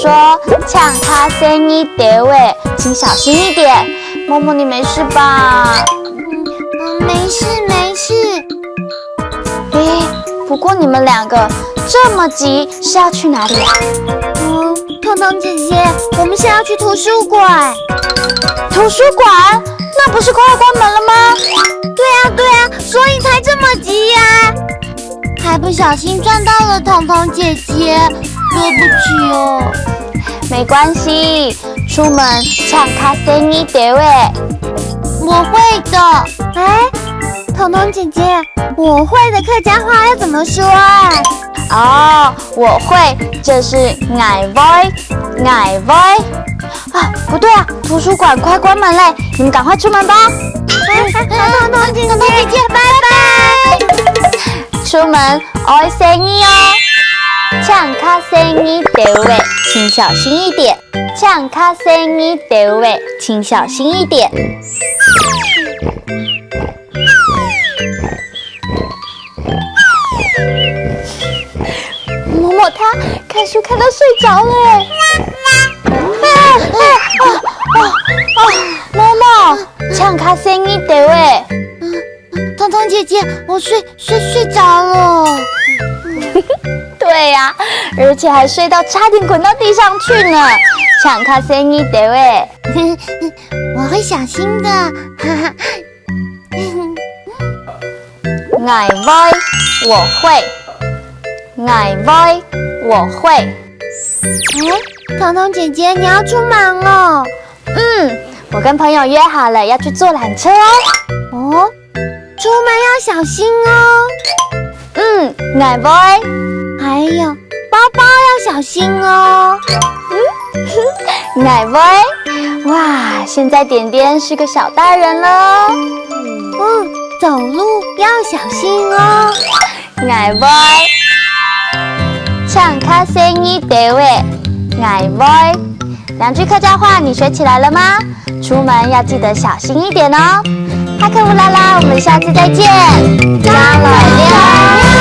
说呛咖声音点位，请小心一点。默默，你没事吧？没事没事。不过你们两个这么急，是要去哪里啊？彤彤姐姐，我们是要去图书馆。图书馆？那不是快要关门了吗？对啊，所以才这么急呀。还不小心撞到了彤彤姐姐，对不起哦。没关系，出门呛咖声音点位。我会的。彤彤姐姐，我会的客家话要怎么说啊？我会，这是矮 voi。不对啊，图书馆快关门嘞，你们赶快出门吧。彤彤姐姐，拜拜。出门爱声音哦，呛咖声音点位，请小心一点。呛咖声音点位，请小心一点。默默他看书看到睡着了耶。默默，呛咖声音点位。彤彤姐姐，我睡着了。对呀，而且还睡到差点滚到地上去呢。呛咖声音点位。我会小心的。矮 voi， 我会。矮 voi， 我会。彤彤姐姐，你要出门了？我跟朋友约好了要去坐缆车哦。出门要小心哦。矮 voi。还有包包要小心哦。矮 voi。哇，现在点点是个小大人了。走路要小心哦。矮 voi。呛咖声音点位。矮 voi。两句客家话你学起来了吗？出门要记得小心一点哦。哈克乌拉拉，我们下次再见。张老亮。